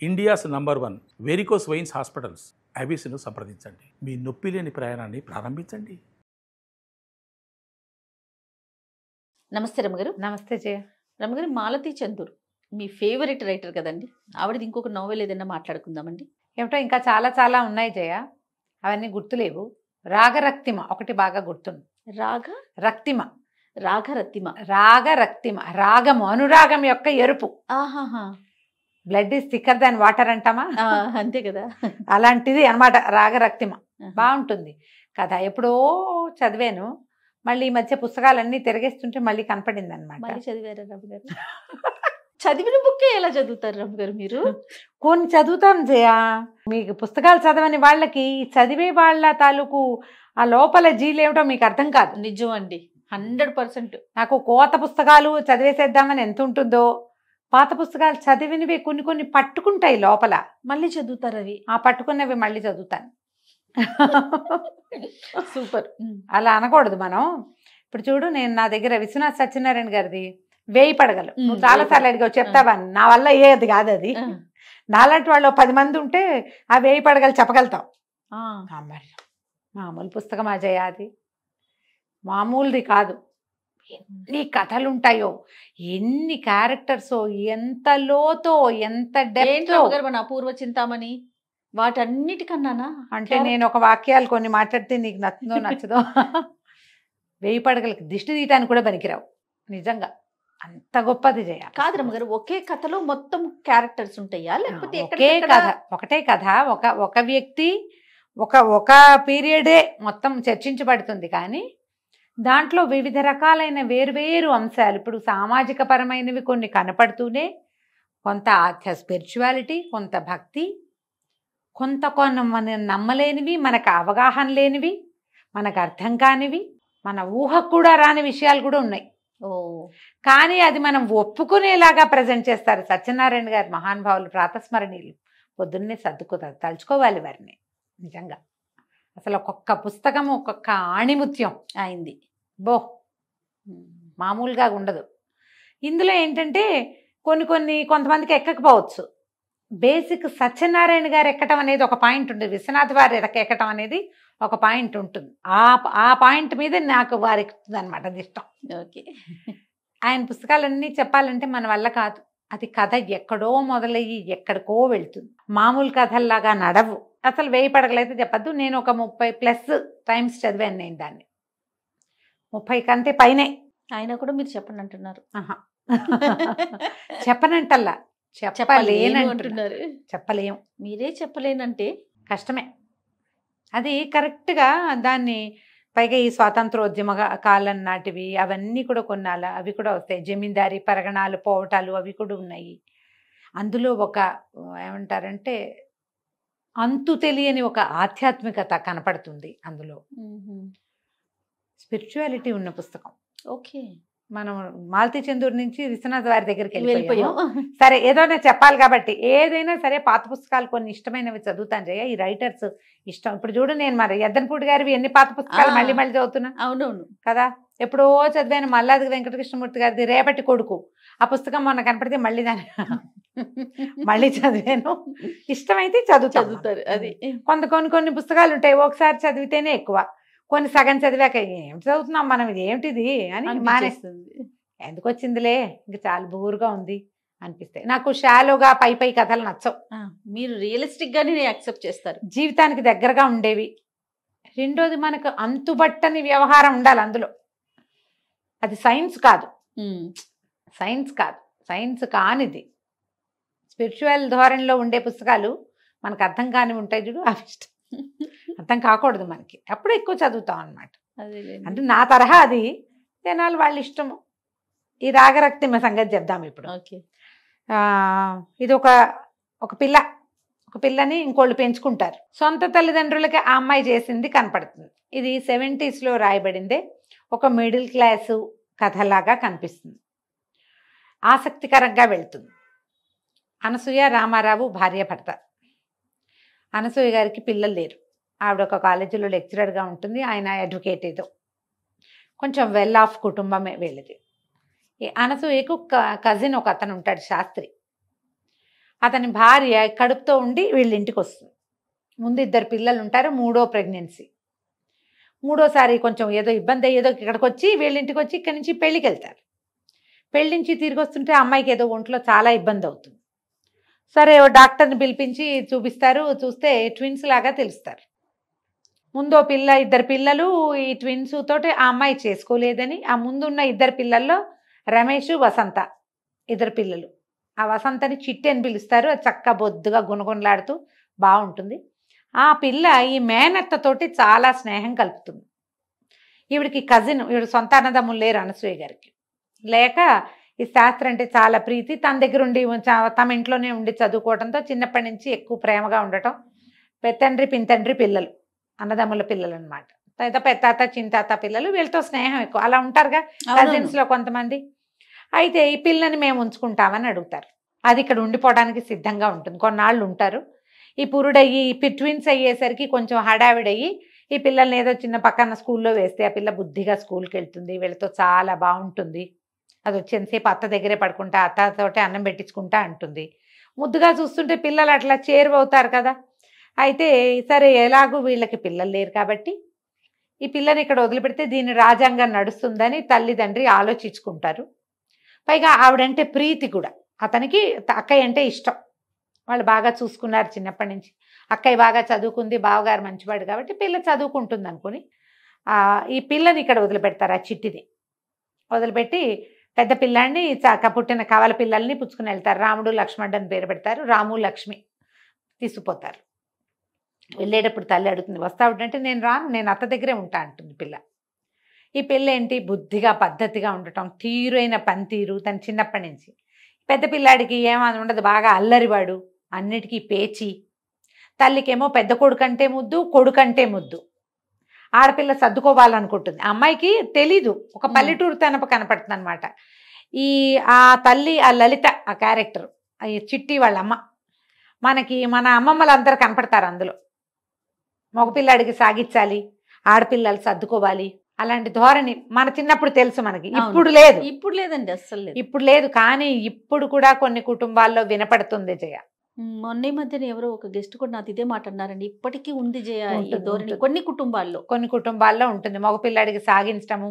India's number 1 varicose veins hospitals అబీస్ను సంప్రదించండి. మీ నొప్పి లేని ప్రయాణాన్ని ప్రారంభించండి. నమస్తే రమగారు. నమస్తే జయ. రమగారు, మాలతి చందూర్ మీ ఫేవరెట్ రైటర్ కదండి. ఆవిడది ఇంకొక నోవెల్ ఏదైనా మాట్లాడుకుందామండి. ఏమిటో ఇంకా చాలా చాలా ఉన్నాయి జయ, అవన్నీ గుర్తులేవు. రాగరక్తిమ ఒకటి బాగా గుర్తుంది. రక్తిమ రాగరత్తిమ రాగరక్తిమ రాగము అనురాగం యొక్క ఎరుపు. ఆహాహా. Blood is thicker than water అంటామా, అంతే కదా. అలాంటిది అనమాట రాగరక్తిమ. బాగుంటుంది కథ. ఎప్పుడో చదివాను, మళ్ళీ ఈ మధ్య పుస్తకాలన్నీ తిరిగేస్తుంటే మళ్ళీ కనపడింది అనమాట. మళ్ళీ చదివారా రమగారు? చదివిన బుక్కే ఎలా చదువుతారు రమగారు మీరు? కొన్ని చదువుతాం జయ. మీకు పుస్తకాలు చదవని వాళ్ళకి చదివే వాళ్ళ తాలూకు ఆ లోపల జీలేమిటో మీకు అర్థం కాదు. నిజం అండి, 100%. నాకు కోత పుస్తకాలు చదివేసేద్దామని ఎంత ఉంటుందో, పాత పుస్తకాలు చదివినవి కొన్ని కొన్ని పట్టుకుంటాయి లోపల. మళ్ళీ చదువుతారు అవి. ఆ పట్టుకున్నవి మళ్ళీ చదువుతాను. సూపర్. అలా అనకూడదు మనం. ఇప్పుడు చూడు, నేను నా దగ్గర విశ్వనాథ్ సత్యనారాయణ గారిది 1000 పడగలు నువ్వు చాలాసార్లు అడిగావు, చెప్తావా? నా వల్ల ఏది కాదు అది. నాలాంటి వాళ్ళు 10 మంది ఉంటే ఆ 1000 పడగలు చెప్పగలుగుతాం. మరి మామూలు పుస్తకం అజయ్, అది మామూలుది కాదు. ఎన్ని కథలు ఉంటాయో, ఎన్ని క్యారెక్టర్సో, ఎంత లోతో, ఎంత డెప్త్. మన అపూర్వ చింతామణి వాటన్నిటికన్నానా? అంటే నేను ఒక వాక్యాలు కొన్ని మాట్లాడితే నీకు నచ్చుదో నచ్చదో 1000 పడగలకి దిష్టి తీయటానికి కూడా పనికిరావు. నిజంగా అంత గొప్పది జయ. కాదు రమ్మగారు, ఒకే కథలో మొత్తం క్యారెక్టర్స్ ఉంటాయా, లేకపోతే ఒకే కథ, ఒకటే కథ, ఒక వ్యక్తి, ఒక పీరియడే మొత్తం చర్చించబడుతుంది. కానీ దాంట్లో వివిధ రకాలైన వేరువేరు అంశాలు, ఇప్పుడు సామాజిక పరమైనవి కొన్ని కనపడుతూనే, కొంత స్పిరిచువాలిటీ, కొంత భక్తి, కొంత మనం నమ్మలేనివి, మనకు అవగాహన లేనివి, మనకు అర్థం కానివి, మన ఊహకు కూడా రాని విషయాలు కూడా ఉన్నాయి. కానీ అది మనం ఒప్పుకునేలాగా ప్రజెంట్ చేస్తారు సత్యనారాయణ గారు. మహానుభావులు, ప్రాతస్మరణీయులు. పొద్దున్నే తలుచుకోవాలి వారిని. నిజంగా అసలు ఒక్కొక్క పుస్తకం ఒక్కొక్క ఆణిముత్యం అయింది. మామూలుగా ఉండదు. ఇందులో ఏంటంటే కొంతమందికి ఎక్కకపోవచ్చు. బేసిక్ సత్యనారాయణ గారు ఎక్కటం అనేది ఒక పాయింట్ ఉంటుంది, విశ్వనాథ్ వారు ఎక్కటం అనేది ఒక పాయింట్ ఉంటుంది. ఆ పాయింట్ మీద నాకు వారు ఎక్కుతుంది అనమాట, అది ఇష్టం. ఓకే. ఆయన పుస్తకాలన్నీ చెప్పాలంటే మన వల్ల కాదు. అది కథ ఎక్కడో మొదలయ్యి ఎక్కడికో వెళ్తుంది. మామూలు కథల్లాగా నడవు. అసలు 1000 పడగలైతే చెప్పద్దు, నేను ఒక 30+ టైమ్స్ చదివాను నేను దాన్ని. 30 కంటే పైనే. ఆయన కూడా మీరు చెప్పండి అంటున్నారు. చెప్పనంటల్లా, చెప్పలేనంటున్నారు. చెప్పలేం. మీరే చెప్పలేనంటే కష్టమే. అది కరెక్ట్గా దాన్ని, పైగా ఈ స్వాతంత్రోద్యమ కాలం నాటివి అవన్నీ కూడా కొన్నాళ్ళ అవి కూడా వస్తాయి. జమీందారీ పరగణాలు పోవటాలు అవి కూడా ఉన్నాయి. అందులో ఒక ఏమంటారంటే అంతు తెలియని ఒక ఆధ్యాత్మికత కనపడుతుంది అందులో. స్పిరిచువాలిటీ ఉన్న పుస్తకం. ఓకే. మనం మాలతి చందూర్ నుంచి విశ్వనాథ్ వారి దగ్గరికి వెళ్ళిపోయాం. సరే, ఏదైనా చెప్పాలి కాబట్టి ఏదైనా సరే పాత పుస్తకాలు కొన్ని ఇష్టమైనవి చదువుతాను జయ. ఈ రైటర్స్ ఇష్టం. ఇప్పుడు చూడు, నేను మరి ఎద్దనపూడి గారివి ఎన్ని పాత పుస్తకాలు మళ్ళీ చదువుతున్నా. అవునవును కదా. ఎప్పుడో చదివాను మల్లాది వెంకటకృష్ణమూర్తి గారిది రేపటి కొడుకు. ఆ పుస్తకం మొన్న కనపడితే మళ్ళీ దాన్ని మళ్ళీ చదివాను. ఇష్టమైతే చదువుతారు. అది కొన్ని పుస్తకాలు ఉంటాయి, ఒకసారి చదివితేనే ఎక్కువ. కొన్ని సగం చదివాక ఏమిటి చదువుతున్నాం మనం, ఇది ఏమిటిది అని మానేస్తుంది. ఎందుకు వచ్చిందిలే, ఇంక చాలా బోరుగా ఉంది అనిపిస్తాయి. నాకు షాలోగా పై కథలు నచ్చవు. మీరు రియలిస్టిక్ గానే యాక్సెప్ట్ చేస్తారు. జీవితానికి దగ్గరగా ఉండేవి. రెండోది, మనకు అంతుబట్టని వ్యవహారం ఉండాలి అందులో. అది సైన్స్ కాదు, సైన్స్ కానిది. స్పిరిచువల్ ధోరణిలో ఉండే పుస్తకాలు మనకు అర్థం కాని ఉంటాయి చూడు, అవి ఇష్టం. అర్థం కాకూడదు మనకి, అప్పుడు ఎక్కువ చదువుతాం అనమాట. అంటే నా తరహా అది, జనాలు వాళ్ళ ఇష్టము. ఈ రాగరక్తిమ సంగతి చెప్దాం ఇప్పుడు. ఇది ఒక పిల్లని ఇంకోళ్ళు పెంచుకుంటారు. సొంత తల్లిదండ్రులకి ఆ అమ్మాయి చేసింది కనపడుతుంది. ఇది 70s రాయబడిందే. ఒక మిడిల్ క్లాసు కథలాగా కనిపిస్తుంది. ఆసక్తికరంగా వెళ్తుంది. అనసూయ రామారావు భార్య భర్త. అనసూయ గారికి పిల్లలు లేరు. ఆవిడ ఒక కాలేజీలో లెక్చరర్గా ఉంటుంది, ఆయన అడ్వకేట్. ఏదో కొంచెం వెల్ ఆఫ్ కుటుంబమే వీళ్ళది. అనసూయకు కజిన్ ఒక అతను ఉంటాడు, శాస్త్రి. అతని భార్య కడుపుతో ఉండి వీళ్ళ ఇంటికి వస్తుంది. ముందు 2 పిల్లలు ఉంటారు, 3వ ప్రెగ్నెన్సీ. 3ఓసారి కొంచెం ఏదో ఇబ్బంది అయ్యేదో ఇక్కడికి వచ్చి వీళ్ళ ఇంటికి వచ్చి ఇక్కడి నుంచి పెళ్ళికి వెళ్తారు. పెళ్ళి నుంచి తిరిగి వస్తుంటే అమ్మాయికి ఏదో ఒంట్లో చాలా ఇబ్బంది అవుతుంది. సరే డాక్టర్ని పిలిపించి చూపిస్తారు. చూస్తే ట్విన్స్ లాగా తెలుస్తారు. ముందో పిల్ల, 2 పిల్లలు ఈ ట్విన్స్ తోటి ఆ అమ్మాయి చేసుకోలేదని, ఆ ముందున్న 2 పిల్లల్లో రమేష్, వసంత 2 పిల్లలు. ఆ వసంతని చిట్టి అని పిలుస్తారు. అది చక్క బొద్దుగా గుణగుణలాడుతూ బాగుంటుంది. ఆ పిల్ల ఈ మేనత్తతోటి చాలా స్నేహం కలుపుతుంది. ఈవిడికి కజిన్, ఈవిడ సొంత అన్నదమ్ములు లేరు అనసూయ గారికి. లేక ఈ శాస్త్రం అంటే చాలా ప్రీతి, తన దగ్గర ఉండి తమ ఇంట్లోనే ఉండి చదువుకోవడంతో చిన్నప్పటి నుంచి ఎక్కువ ప్రేమగా ఉండటం. పెత్తండ్రి పింతండ్రి పిల్లలు, అన్నదమ్ముల పిల్లలు అనమాట. పెత్తాత చింతాత పిల్లలు, వీళ్ళతో స్నేహం ఎక్కువ. అలా ఉంటారుగా కజిన్స్లో కొంతమంది. అయితే ఈ పిల్లని మేము ఉంచుకుంటామని అడుగుతారు. అది ఇక్కడ ఉండిపోవడానికి సిద్ధంగా ఉంటుంది, కొన్నాళ్ళు ఉంటారు. ఈ పురుడయ్యి ట్విన్స్ అయ్యేసరికి కొంచెం హడావిడయ్యి ఈ పిల్లల్ని ఏదో చిన్న పక్కన స్కూల్లో వేస్తే ఆ పిల్ల బుద్ధిగా స్కూల్కి వెళ్తుంది, వీళ్ళతో చాలా బాగుంటుంది. అది వచ్చేంతసేపు అత్త దగ్గరే పడుకుంటా, అత్తతోటే అన్నం పెట్టించుకుంటా అంటుంది. ముద్దుగా చూస్తుంటే పిల్లలు అట్లా చేరువవుతారు కదా. అయితే సరే ఎలాగూ వీళ్ళకి పిల్లలు లేరు కాబట్టి ఈ పిల్లని ఇక్కడ వదిలిపెడితే దీని రాజ్యాంగం నడుస్తుందని తల్లిదండ్రి ఆలోచించుకుంటారు. పైగా ఆవిడంటే ప్రీతి కూడా, అతనికి అక్కయ్య అంటే ఇష్టం. వాళ్ళు బాగా చూసుకున్నారు చిన్నప్పటి నుంచి. అక్కయ్య బాగా చదువుకుంది, బావగారు మంచివాడు కాబట్టి పిల్ల చదువుకుంటుంది అనుకుని ఈ పిల్లని ఇక్కడ వదిలిపెడతారు. ఆ చిట్టిది వదిలిపెట్టి పెద్ద పిల్లాన్ని పుట్టిన కవల పిల్లల్ని పుచ్చుకుని వెళ్తారు. రాముడు లక్ష్మణుడు అని పేరు పెడతారు. రాము లక్ష్మి తీసుకుపోతారు. వెళ్ళేటప్పుడు తల్లి అడుగుతుంది, వస్తావుడంటే నేను రాను, నేను అత్త దగ్గరే ఉంటా అంటుంది పిల్ల. ఈ పిల్ల ఏంటి బుద్ధిగా పద్ధతిగా ఉండటం, తీరైన పనితీరు తను చిన్నప్పటి నుంచి. పెద్ద పిల్లాడికి ఏమని ఉండదు, బాగా అల్లరివాడు, అన్నిటికీ పేచి. తల్లికేమో పెద్ద కొడుకంటే ముద్దు, కొడుకంటే ముద్దు. ఆడపిల్ల సర్దుకోవాలనుకుంటుంది. అమ్మాయికి తెలీదు, ఒక పల్లెటూరు తనపు కనపడుతుంది అనమాట. ఆ తల్లి, ఆ లలిత, ఆ క్యారెక్టర్, ఈ చిట్టి వాళ్ళ అమ్మ, మన అమ్మమ్మలందరూ కనపడతారు అందులో. మగపిల్లాడికి సాగించాలి, ఆడపిల్లలు సర్దుకోవాలి, అలాంటి ధోరణి మన చిన్నప్పుడు తెలుసు మనకి. ఇప్పుడు లేదు, ఇప్పుడు లేదండి, అస్సలు ఇప్పుడు లేదు. కానీ ఇప్పుడు కూడా కొన్ని కుటుంబాల్లో వినపడుతుంది జయ. మొన్న మధ్యన ఎవరో ఒక గెస్ట్ కూడా నాతో ఇదే మాట అన్నారండి. ఇప్పటికీ ఉంది జయ ఈ ధోరణి కొన్ని కుటుంబాల్లో ఉంటుంది. మగపిల్లాడికి సాగించటము,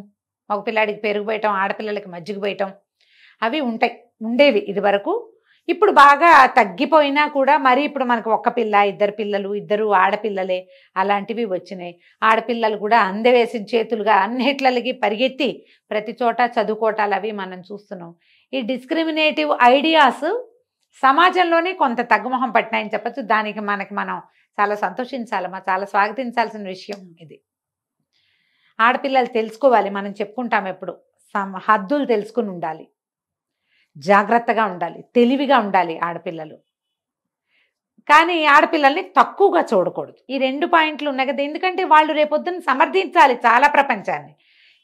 మగపిల్లాడికి పెరుగు పోయటం, ఆడపిల్లలకి మజ్జిగ పోయటం, అవి ఉండేవి ఇది వరకు. ఇప్పుడు బాగా తగ్గిపోయినా కూడా మరి ఇప్పుడు మనకు 1 పిల్ల, 2 పిల్లలు, 2 ఆడపిల్లలే అలాంటివి వచ్చినాయి. ఆడపిల్లలు కూడా అందవేసిన చేతులుగా అన్నిట్లకి పరిగెత్తి ప్రతి చోట చదువుకోవటాలు అవి మనం చూస్తున్నాం. ఈ డిస్క్రిమినేటివ్ ఐడియాస్ సమాజంలోనే కొంత తగ్గుముఖం పట్టినాయని చెప్పచ్చు. దానికి మనం చాలా సంతోషించాలమ్మా, చాలా స్వాగతించాల్సిన విషయం ఇది. ఆడపిల్లలు తెలుసుకోవాలి, మనం చెప్పుకుంటాం ఎప్పుడు, హద్దులు తెలుసుకుని ఉండాలి, జాగ్రత్తగా ఉండాలి, తెలివిగా ఉండాలి ఆడపిల్లలు. కానీ ఆడపిల్లల్ని తక్కువగా చూడకూడదు. ఈ 2 పాయింట్లు ఉన్నాయి కదా. ఎందుకంటే వాళ్ళు రేపొద్దున సమర్థించాలి చాలా ప్రపంచాన్ని.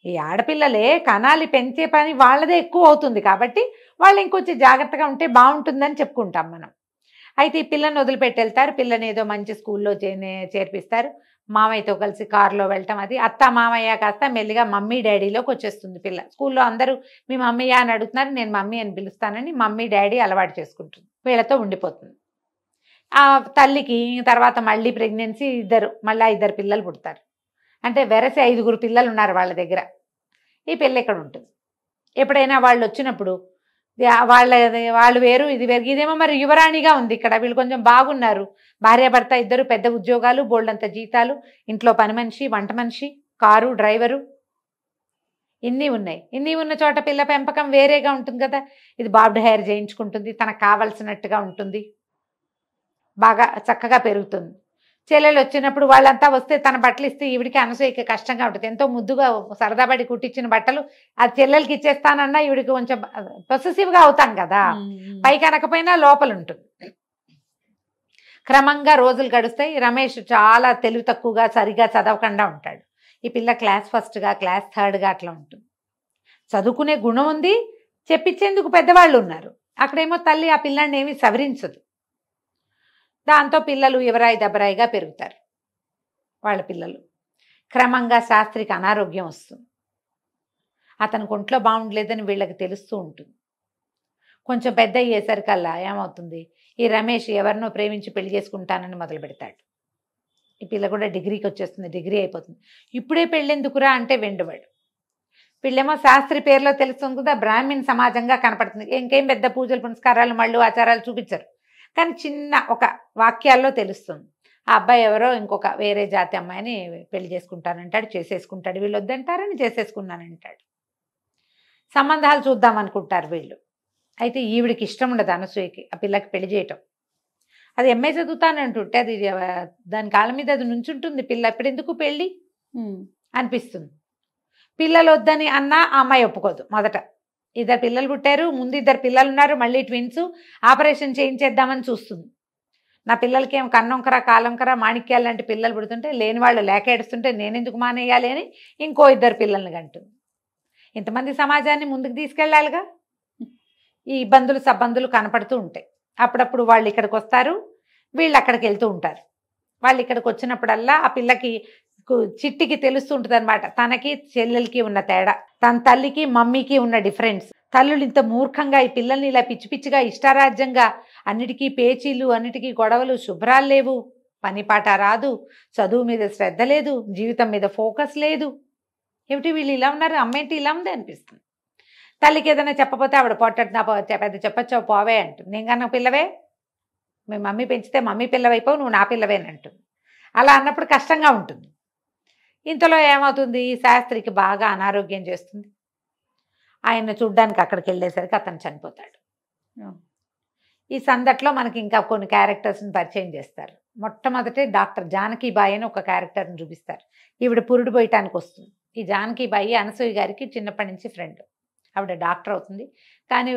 ఈ ఆడపిల్లలే కనాలి, పెంచే పని వాళ్ళదే ఎక్కువ అవుతుంది కాబట్టి వాళ్ళు ఇంకొంచెం జాగ్రత్తగా ఉంటే బాగుంటుందని చెప్పుకుంటాం మనం. అయితే ఈ పిల్లని వదిలిపెట్టి వెళ్తారు. పిల్లని ఏదో మంచి స్కూల్లో చేర్పిస్తారు. మామయ్యతో కలిసి కారులో వెళ్ళటం, అది అత్త మామయ్య కాస్త మెల్లిగా మమ్మీ డాడీలోకి వచ్చేస్తుంది పిల్ల. స్కూల్లో అందరూ మీ మమ్మీయా అని అడుగుతున్నారు, నేను మమ్మీ అని పిలుస్తానని మమ్మీ డాడీ అలవాటు చేసుకుంటుంది, వీళ్ళతో ఉండిపోతుంది. ఆ తల్లికి తర్వాత మళ్ళీ ప్రెగ్నెన్సీ, మళ్ళీ 2 పిల్లలు పుడతారు. అంటే వెరసి 5 పిల్లలు ఉన్నారు వాళ్ళ దగ్గర. ఈ పిల్ల ఇక్కడ ఉంటుంది. ఎప్పుడైనా వాళ్ళు వచ్చినప్పుడు వాళ్ళు వేరు, ఇది వేరు. ఇదేమో మరి యువరాణిగా ఉంది ఇక్కడ. వీళ్ళు కొంచెం బాగున్నారు, భార్యాభర్త 2 పెద్ద ఉద్యోగాలు, బోల్డంత జీతాలు, ఇంట్లో పని మనిషి, వంట మనిషి, కారు డ్రైవరు, ఇన్ని ఉన్నాయి. ఇన్ని ఉన్న చోట పిల్ల పెంపకం వేరేగా ఉంటుంది కదా. ఇది బాబ్డ్ హెయిర్ చేయించుకుంటుంది, తనకు కావాల్సినట్టుగా ఉంటుంది, బాగా చక్కగా పెరుగుతుంది. చెల్లెలు వచ్చినప్పుడు వాళ్ళంతా వస్తే తన బట్టలు ఇస్తే ఈవిడికి అనసూయకి కష్టంగా ఉంటుంది. ఎంతో ముద్దుగా సరదాపడి కుట్టించిన బట్టలు ఆ చెల్లెలకి ఇచ్చేస్తానన్నా ఈవిడికి కొంచెం పొసెసివ్గా అవుతాం కదా, పైకి అనకపోయినా లోపల ఉంటుంది. క్రమంగా రోజులు గడుస్తాయి. రమేష్ చాలా తెలివి తక్కువగా, సరిగా చదవకుండా ఉంటాడు. ఈ పిల్ల క్లాస్ ఫస్ట్గా, క్లాస్ థర్డ్గా అట్లా ఉంటుంది. చదువుకునే గుణం ఉంది, చెప్పించేందుకు పెద్దవాళ్ళు ఉన్నారు. అక్కడేమో తల్లి ఆ పిల్లాన్ని ఏమీ సవరించదు. దాంతో పిల్లలు ఎవరాయి దెబ్బరాయిగా పెరుగుతారు వాళ్ళ పిల్లలు. క్రమంగా శాస్త్రికి అనారోగ్యం వస్తుంది. అతనికి ఒంట్లో బాగుండలేదని వీళ్ళకి తెలుస్తూ ఉంటుంది. కొంచెం పెద్ద అయ్యేసరికల్లా ఏమవుతుంది, ఈ రమేష్ ఎవరినో ప్రేమించి పెళ్లి చేసుకుంటానని మొదలు పెడతాడు. ఈ పిల్ల కూడా డిగ్రీకి వచ్చేస్తుంది, డిగ్రీ అయిపోతుంది. ఇప్పుడే పెళ్ళెందుకురా అంటే వెండువాడు. వీళ్ళేమో శాస్త్రి పేరులో తెలుస్తుంది కదా, బ్రాహ్మణ్ సమాజంగా కనపడుతుంది. ఇంకేం పెద్ద పూజలు పునస్కారాలు మళ్ళు ఆచారాలు చూపించరు, కానీ చిన్న ఒక వాక్యాల్లో తెలుస్తుంది. ఆ అబ్బాయి ఎవరో ఇంకొక వేరే జాతి అమ్మాయిని పెళ్లి చేసుకుంటానంటాడు, చేసేసుకుంటాడు. వీళ్ళు వద్దంటారని చేసేసుకున్నానంటాడు. సంబంధాలు చూద్దాం అనుకుంటారు వీళ్ళు. అయితే ఈవిడికి ఇష్టం ఉండదు అనసూయకి ఆ పిల్లకి పెళ్లి చేయటం. అది ఎంఏ చదువుతానంటుంటే అది దాని కాళ్ళ మీద అది నుంచుంటుంది. పిల్ల ఎప్పుడెందుకు పెళ్ళి అనిపిస్తుంది. పిల్లలు వద్దని అన్నా ఆ అమ్మాయి ఒప్పుకోదు. మొదట 2 పిల్లలు పుట్టారు, ముందు 2 పిల్లలు ఉన్నారు, మళ్ళీ ట్విన్స్, ఆపరేషన్ చేయించేద్దామని చూస్తుంది. నా పిల్లలకి ఏం కన్నొంకర కాలంకర మాణిక్యాలు లాంటి పిల్లలు పుడుతుంటే లేని వాళ్ళు లేక ఏడుస్తుంటే నేనెందుకు మానేయాలి అని ఇంకో 2 పిల్లల్ని కంటుంది. ఇంతమంది సమాజాన్ని ముందుకు తీసుకెళ్ళాలిగా. ఈ ఇబ్బందులు సబ్బందులు కనపడుతూ ఉంటాయి. అప్పుడప్పుడు వాళ్ళు ఇక్కడికి వస్తారు, వీళ్ళు అక్కడికి వెళ్తూ ఉంటారు. వాళ్ళు ఇక్కడికి వచ్చినప్పుడల్లా ఆ పిల్లకి చిట్టికి తెలుస్తూ ఉంటుంది అనమాట, తనకి చెల్లెలకి ఉన్న తేడా, తన తల్లికి మమ్మీకి ఉన్న డిఫరెన్స్. తల్లులు ఇంత మూర్ఖంగా ఈ పిల్లల్ని ఇలా పిచ్చి పిచ్చిగా ఇష్టారాజ్యంగా అన్నిటికీ పేచీలు, అన్నిటికీ గొడవలు, శుభ్రాలు లేవు, పని పాట రాదు, చదువు మీద శ్రద్ధ లేదు, జీవితం మీద ఫోకస్ లేదు. ఏమిటి వీళ్ళు ఇలా ఉన్నారు, అమ్మేంటి ఇలా ఉంది అనిపిస్తుంది. తల్లికి ఏదైనా చెప్పపోతే ఆవిడ పొట్టడు, నా పెద్ద చెప్పచ్చావు పోవే అంటుంది. నేను కన్నా పిల్లవే, మీ మమ్మీ పెంచితే మమ్మీ పిల్లవైపోవు, నువ్వు నా పిల్లవేనంటుంది. అలా అన్నప్పుడు కష్టంగా ఉంటుంది. ఇంతలో ఏమవుతుంది, శాస్త్రికి బాగా అనారోగ్యం చేస్తుంది. ఆయన చూడ్డానికి అక్కడికి వెళ్ళేసరికి అతను చనిపోతాడు. ఈ సందట్లో మనకి ఇంకా కొన్ని క్యారెక్టర్స్ని పరిచయం చేస్తారు. మొట్టమొదటి డాక్టర్ జానకీబాయి అని ఒక క్యారెక్టర్ని చూపిస్తారు. ఈవిడ పురుడు పోయటానికి వస్తుంది. ఈ జానకీబాయి అనసూయ గారికి చిన్నప్పటి నుంచి ఫ్రెండ్. ఆవిడ డాక్టర్ అవుతుంది, కానీ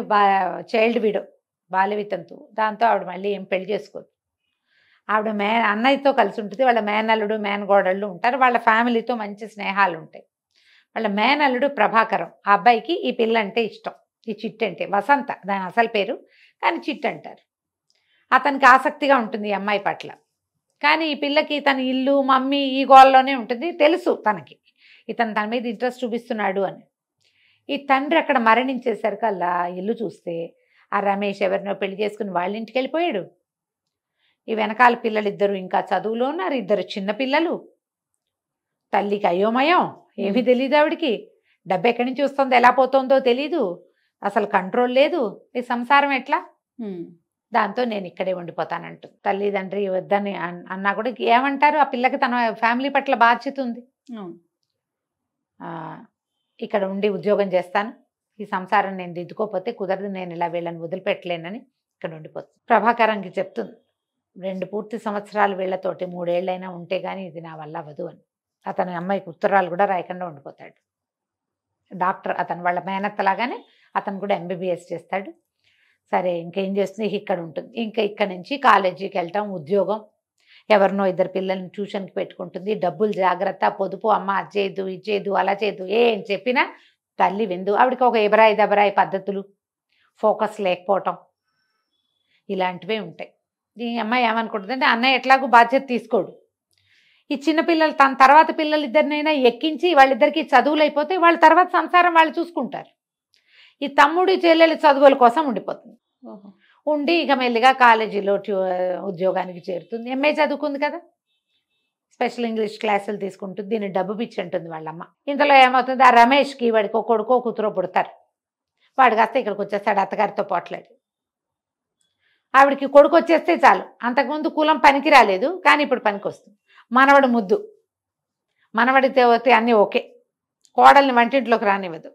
చైల్డ్ విడో, బాల్యవితంతు. దాంతో ఆవిడ మళ్ళీ ఏం పెళ్లి చేసుకోదు. ఆవిడ అన్నయ్యతో కలిసి ఉంటుంది. వాళ్ళ మేనల్లుడు మేనగోడళ్ళు ఉంటారు. వాళ్ళ ఫ్యామిలీతో మంచి స్నేహాలు ఉంటాయి. వాళ్ళ మేనల్లుడు ప్రభాకరం, ఆ అబ్బాయికి ఈ పిల్ల అంటే ఇష్టం. ఈ చిట్టు అంటే వసంత దాని అసలు పేరు, కానీ చిట్టు అంటారు. అతనికి ఆసక్తిగా ఉంటుంది ఈ అమ్మాయి పట్ల. కానీ ఈ పిల్లకి తన ఇల్లు మమ్మీ ఈ గోల్లోనే ఉంటుంది. తెలుసు తనకి ఇతను తన మీద ఇంట్రెస్ట్ చూపిస్తున్నాడు అని. ఈ తండ్రి అక్కడ మరణించేసరికల్లా ఇల్లు చూస్తే ఆ రమేష్ ఎవరినో పెళ్లి చేసుకుని వాళ్ళ ఇంటికి వెళ్ళిపోయాడు. ఈ వెనకాల పిల్లలిద్దరూ ఇంకా చదువులో ఉన్నారు, 2 చిన్న పిల్లలు. తల్లికి అయోమయం, ఏమీ తెలియదు ఆవిడికి. డబ్బు ఎక్కడి నుంచి వస్తుందో ఎలా పోతుందో తెలీదు, అసలు కంట్రోల్ లేదు. ఈ సంసారం ఎట్లా? దాంతో నేను ఇక్కడే ఉండిపోతానంటుంది. తల్లిదండ్రి వద్దని అన్నా కూడా ఏమంటారు, ఆ పిల్లకి తన ఫ్యామిలీ పట్ల బాధ్యత ఉంది. ఇక్కడ ఉండి ఉద్యోగం చేస్తాను, ఈ సంసారం నేను దిద్దుకోకపోతే కుదరదు, నేను ఇలా వీళ్ళని వదిలిపెట్టలేనని ఇక్కడ ఉండిపోతుంది. ప్రభాకరంకి చెప్తుంది, 2 పూర్తి సంవత్సరాలు వీళ్ళతోటి 3 ఏళ్ళైనా ఉంటే కానీ ఇది నా వల్ల అవ్వదు అని. అతని అమ్మాయికి ఉత్తరాలు కూడా రాయకుండా ఉండిపోతాడు. డాక్టర్ అతను వాళ్ళ మేనత్తలాగానే అతను కూడా MBBS చేస్తాడు. సరే ఇంకేం చేస్తుంది, ఇక్కడ ఉంటుంది. ఇంకా ఇక్కడ నుంచి కాలేజీకి వెళ్ళటం, ఉద్యోగం, ఎవరినో 2 పిల్లల్ని ట్యూషన్కి పెట్టుకుంటుంది. డబ్బులు జాగ్రత్త, పొదుపు, అమ్మ అది చేయదు ఇది చేయదు అలా చేయదు ఏం చెప్పినా తల్లి విందు. ఆవిడకి ఒక ఎబరాయి దబరాయి పద్ధతులు, ఫోకస్ లేకపోవటం, ఇలాంటివే ఉంటాయి. ఈ అమ్మాయి ఏమనుకుంటుందంటే అన్నయ్య ఎట్లాగూ బాధ్యత తీసుకోడు, ఈ చిన్నపిల్లలు తన తర్వాత పిల్లలు ఇద్దరినైనా ఎక్కించి వాళ్ళిద్దరికి చదువులు అయిపోతే వాళ్ళ తర్వాత సంసారం వాళ్ళు చూసుకుంటారు. ఈ తమ్ముడు చెల్లెలు చదువుల కోసం ఉండిపోతుంది. ఉండి ఇక మెల్లిగా కాలేజీలో ఉద్యోగానికి చేరుతుంది. MA చదువుకుంది కదా, స్పెషల్ ఇంగ్లీష్ క్లాసులు తీసుకుంటుంది. దీన్ని డబ్బు పిచ్చి అంటుంది వాళ్ళమ్మ. ఇంతలో ఏమవుతుంది, ఆ రమేష్కి వాడికి ఒక కొడుకో కూతురో పుడతారు. వాడు కాస్త ఇక్కడికి వచ్చేస్తాడు అత్తగారితో పోట్లాడి. ఆవిడికి కొడుకు వచ్చేస్తే చాలు, అంతకుముందు కులం పనికి రాలేదు కానీ ఇప్పుడు పనికి వస్తుంది. మనవడు ముద్దు, మనవడితే వస్తే అన్నీ ఓకే. కోడల్ని వంటింట్లోకి రానివ్వదు.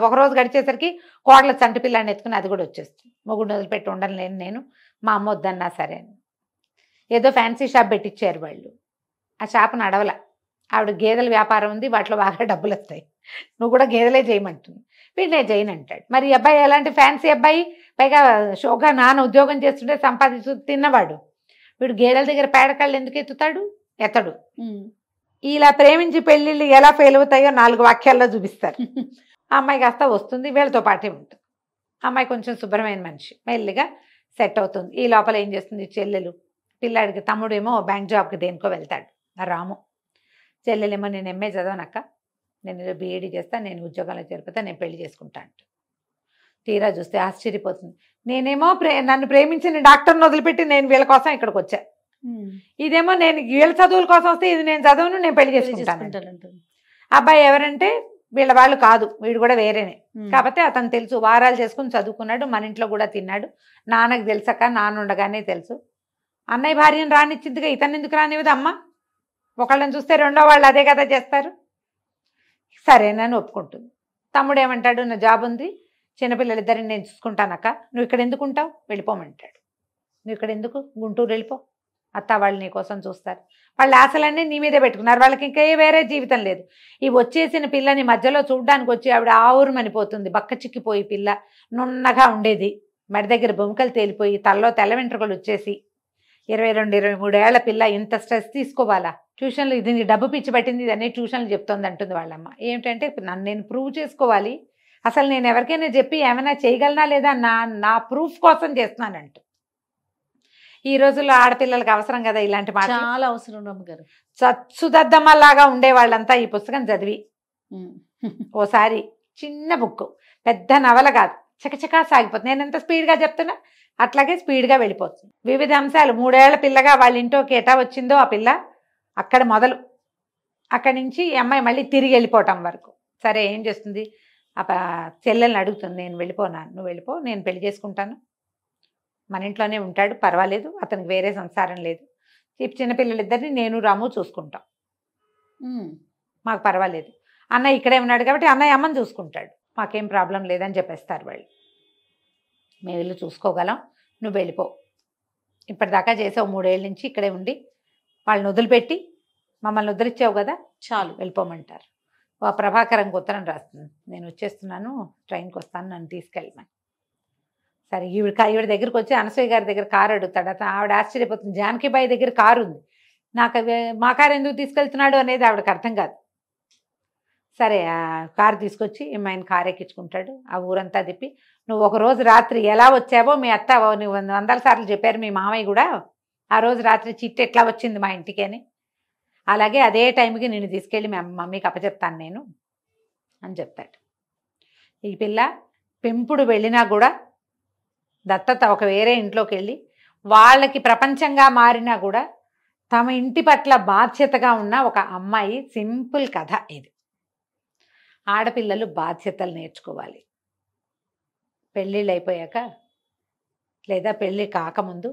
ఒకరోజు గడిచేసరికి కోడల చంటి పిల్లాన్ని ఎత్తుకుని అది కూడా వచ్చేస్తుంది. మొగుడిని వదిలిపెట్టి ఉండలేను నేను, మా అమ్మ వద్దన్నా సరే అని. ఏదో ఫ్యాన్సీ షాప్ పెట్టించారు వాళ్ళు. ఆ షాప్ నడవల. ఆవిడ గేదెల వ్యాపారం ఉంది, వాటిలో బాగా డబ్బులు వస్తాయి, నువ్వు కూడా గేదెలే చేయమంటుంది. వీళ్ళే చేయను అంటాడు. మరి ఈ అబ్బాయి ఎలాంటి ఫ్యాన్సీ అబ్బాయి, పైగా షోగా నాన్న ఉద్యోగం చేస్తుంటే సంపాదించు తిన్నవాడు. వీడు గేదెల దగ్గర పేడకాళ్ళు ఎందుకు ఎత్తుతాడు? ఎత్తడు. ఇలా ప్రేమించి పెళ్ళిళ్ళు ఎలా ఫెయిల్ అవుతాయో 4 వాక్యాల్లో చూపిస్తారు. ఆ అమ్మాయి కాస్త వస్తుంది, వీళ్ళతో పాటే ఉంటుంది. అమ్మాయి కొంచెం శుభ్రమైన మనిషి, మెల్లిగా సెట్ అవుతుంది. ఈ లోపల ఏం చేస్తుంది, చెల్లెలు పిల్లాడికి, తమ్ముడేమో బ్యాంక్ జాబ్కి దేనికో వెళ్తాడు రాము. చెల్లెలేమో నేను MA చదవనక్క, నేను BEd చేస్తాను, నేను ఉద్యోగంలో చేరిపోతా, నేను పెళ్లి చేసుకుంటా అంట. తీరా చూస్తే ఆశ్చర్యపోతుంది. నేనేమో నన్ను ప్రేమించిన డాక్టర్ని వదిలిపెట్టి నేను వీళ్ళ కోసం ఇక్కడికి వచ్చా. ఇదేమో నేను వీళ్ళ చదువుల కోసం వస్తే ఇది నేను చదువును, నేను పెళ్లి చేసుకుంటాను. అబ్బాయి ఎవరంటే వీళ్ళ వాళ్ళు కాదు, వీడు కూడా వేరేనే. కాకపోతే అతను తెలుసు, వారాలు చేసుకుని చదువుకున్నాడు, మన ఇంట్లో కూడా తిన్నాడు. నాన్నకు తెలుసక, నాన్న ఉండగానే తెలుసు. అన్నయ్య భార్యను రానిచ్చిందిగా ఇతను ఎందుకు రానివ్వదు అమ్మ? ఒకళ్ళని చూస్తే రెండో వాళ్ళు అదే కదా చేస్తారు. సరేనని ఒప్పుకుంటుంది. తమ్ముడు ఏమంటాడు, నా జాబ్ ఉంది, చిన్నపిల్లలిద్దరిని నేను చూసుకుంటానక్క, నువ్వు ఇక్కడ ఎందుకు ఉంటావు, వెళ్ళిపోమంటాడు. నువ్వు ఇక్కడ ఎందుకు, గుంటూరు వెళ్ళిపో, అత్త వాళ్ళు నీ కోసం చూస్తారు. వాళ్ళ ఆశలన్నీ నీ మీదే పెట్టుకున్నారు, వాళ్ళకి ఇంకా వేరే జీవితం లేదు. ఈ వచ్చేసిన పిల్లని మధ్యలో చూడ్డానికి వచ్చి ఆవిడ ఆవురుమనిపోతుంది. బక్క చిక్కిపోయి పిల్ల నున్నగా ఉండేది, మెడ దగ్గర బొమ్మకలు తేలిపోయి తలలో తెల్ల వెంట్రుకలు వచ్చేసి 22-23 ఏళ్ల పిల్ల ఇంత స్ట్రెస్ తీసుకోవాలా? ట్యూషన్లు ఇది డబ్బు పిచ్చి పట్టింది, ఇదన్నీ ట్యూషన్లు చెప్తోంది అంటుంది వాళ్ళమ్మ. ఏమిటంటే నన్ను నేను ప్రూవ్ చేసుకోవాలి, అసలు నేను ఎవరికైనా చెప్పి ఏమైనా చేయగలనా లేదా నా ప్రూఫ్ కోసం చేస్తున్నానంటూ. ఈ రోజుల్లో ఆడపిల్లలకు అవసరం కదా ఇలాంటి మాట, చాలా అవసరం రమ్మగారు. చచ్చుదద్దమ్మలాగా ఉండే వాళ్ళంతా ఈ పుస్తకం చదివి ఓసారి చిన్న బుక్, పెద్ద నవల కాదు, చకచకా సాగిపోతుంది. నేను ఎంత స్పీడ్గా చెప్తున్నా అట్లాగే స్పీడ్గా వెళ్ళిపోతుంది. వివిధ అంశాలు, 3 ఏళ్ల పిల్లగా వాళ్ళ ఇంట్లోకి ఎటా వచ్చిందో ఆ పిల్ల అక్కడ మొదలు, అక్కడి నుంచి ఈ అమ్మాయి మళ్ళీ తిరిగి వెళ్ళిపోవటం వరకు. సరే ఏం చేస్తుంది, ఆ చెల్లెల్ని అడుగుతుంది, నేను వెళ్ళిపోనాను, నువ్వు వెళ్ళిపో, నేను పెళ్లి చేసుకుంటాను, మన ఇంట్లోనే ఉంటాడు, పర్వాలేదు, అతనికి వేరే సంసారం లేదు, చిన్నపిల్లలిద్దరిని నేను రాము చూసుకుంటాం, మాకు పర్వాలేదు, అన్నయ్య ఇక్కడే ఉన్నాడు కాబట్టి అన్నయ్య అమ్మని చూసుకుంటాడు, మాకేం ప్రాబ్లం లేదని చెప్పేస్తారు వాళ్ళు. మేము ఇల్లు చూసుకోగలం, నువ్వు వెళ్ళిపో, ఇప్పటిదాకా చేసావు 3 ఏళ్ళ నుంచి ఇక్కడే ఉండి, వాళ్ళని వదిలిపెట్టి మమ్మల్ని వదిలిచ్చావు కదా, చాలు వెళ్ళిపోమంటారు. ప్రభాకరంకి ఉత్తరం రాస్తుంది, నేను వచ్చేస్తున్నాను, ట్రైన్కి వస్తాను, నన్ను తీసుకెళ్ళమని. సరే ఈవిడ దగ్గరికి వచ్చి అనసూయ గారి దగ్గర కారు అడుగుతాడు. ఆవిడ ఆశ్చర్యపోతుంది, జానకిబాయి దగ్గర కారు ఉంది, నాకు మా కారు ఎందుకు తీసుకెళ్తున్నాడు అనేది ఆవిడకి అర్థం కాదు. సరే ఆ కారు తీసుకొచ్చి ఆయన కారు ఎక్కించుకుంటాడు, ఆ ఊరంతా తిప్పి, నువ్వు ఒక రోజు రాత్రి ఎలా వచ్చావో మీ అత్త నువ్వు 100 సార్లు చెప్పారు, మీ మామయ్య కూడా ఆ రోజు రాత్రి చిట్టు ఎట్లా వచ్చింది మా ఇంటికి అని, అలాగే అదే టైంకి నేను తీసుకెళ్ళి మీ మమ్మీకి అప్పచెప్తాను నేను అని చెప్తాడు. ఈ పిల్ల పెంపుడు వెళ్ళినా కూడా దత్తత ఒక వేరే ఇంట్లోకి వెళ్ళి వాళ్ళకి ప్రపంచంగా మారినా కూడా తమ ఇంటి పట్ల బాధ్యతగా ఉన్న ఒక అమ్మాయి సింపుల్ కథ ఇది. ఆడపిల్లలు బాధ్యతలు నేర్చుకోవాలి. పెళ్ళిళ్ళు అయిపోయాక లేదా పెళ్ళి కాకముందు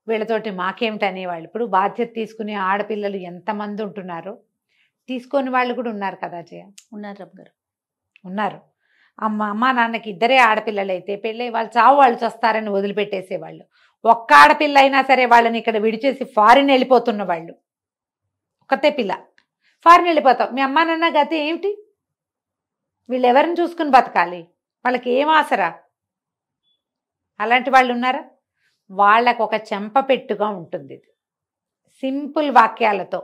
వీళ్ళతోటి మాకేమిటి అనేవాళ్ళు. ఇప్పుడు బాధ్యత తీసుకునే ఆడపిల్లలు ఎంతమంది ఉంటున్నారో తీసుకొని వాళ్ళు కూడా ఉన్నారు కదా జయ. ఉన్నారు రమ్మ గారు, ఉన్నారు. అమ్మ నాన్నకి ఇద్దరే ఆడపిల్లలు అయితే పెళ్ళి వాళ్ళు చావు వాళ్ళు చస్తారని వదిలిపెట్టేసేవాళ్ళు. ఒక్క ఆడపిల్ల అయినా సరే వాళ్ళని ఇక్కడ విడిచేసి ఫారిన్ వెళ్ళిపోతున్న వాళ్ళు. ఒక్కతే పిల్ల ఫారిన్ వెళ్ళిపోతాం, మీ అమ్మ నాన్న గతి ఏమిటి? వీళ్ళు ఎవరిని చూసుకుని బతకాలి? వాళ్ళకి ఏం ఆసరా? అలాంటి వాళ్ళు ఉన్నారా? వాళ్ళకు ఒక చెంపపెట్టుగా ఉంటుంది. ఇది సింపుల్ వాక్యాలతో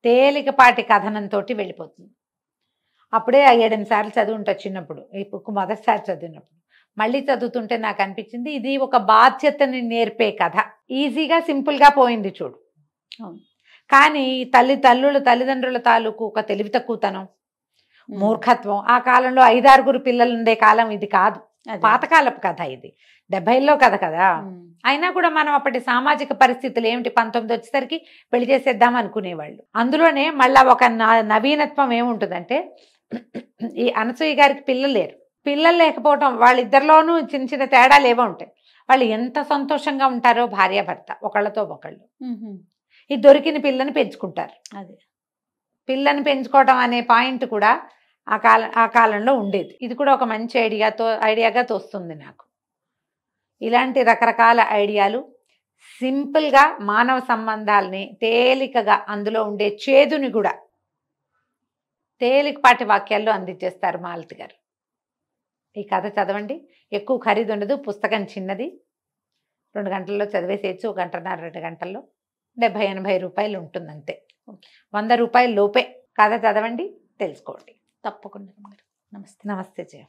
తేలికపాటి కథనంతో వెళ్ళిపోతుంది. అప్పుడే 7-8 సార్లు చదువుంటా చిన్నప్పుడు, ఈ బుక్ మొదటిసారి చదివినప్పుడు. మళ్ళీ చదువుతుంటే నాకు అనిపించింది ఇది ఒక బాధ్యతని నేర్పే కథ. ఈజీగా సింపుల్గా పోయింది చూడు. కానీ తల్లిదండ్రుల తాలూకు ఒక తెలివి తక్కువతనం, మూర్ఖత్వం. ఆ కాలంలో 5-6 పిల్లలు ఉండే కాలం ఇది కాదు, పాతకాలపు కథ ఇది, 70లో కథ కదా. అయినా కూడా మనం అప్పటి సామాజిక పరిస్థితులు ఏమిటి, 19 వచ్చేసరికి పెళ్లి చేసేద్దాం అనుకునేవాళ్ళు. అందులోనే మళ్ళా ఒక నవీనత్వం ఏముంటుందంటే, ఈ అనసూయ గారికి పిల్లలు లేకపోవటం, వాళ్ళిద్దరిలోనూ చిన్న చిన్న తేడాలు ఏవో ఉంటాయి. వాళ్ళు ఎంత సంతోషంగా ఉంటారో భార్యాభర్త ఒకళ్ళతో ఒకళ్ళు. ఈ దొరికిన పిల్లని పెంచుకుంటారు. అదే పిల్లని పెంచుకోవటం అనే పాయింట్ కూడా ఆ కాలంలో ఉండేది. ఇది కూడా ఒక మంచి ఐడియాగా తోస్తుంది నాకు. ఇలాంటి రకరకాల ఐడియాలు సింపుల్గా మానవ సంబంధాలని తేలికగా, అందులో ఉండే చేదుని కూడా తేలికపాటి వాక్యాల్లో అందించేస్తారు మాలతి గారు. ఈ కథ చదవండి, ఎక్కువ ఖరీదు ఉండదు, పుస్తకం చిన్నది, 2 గంటల్లో చదివేసేయచ్చు, 1 గంటన్నర 2 గంటల్లో. 70-80 రూపాయలు ఉంటుంది అంతే, 100 రూపాయల లోపే. కథ చదవండి, తెలుసుకోండి. తప్పకుండా. నమస్తే. నమస్తే జయ.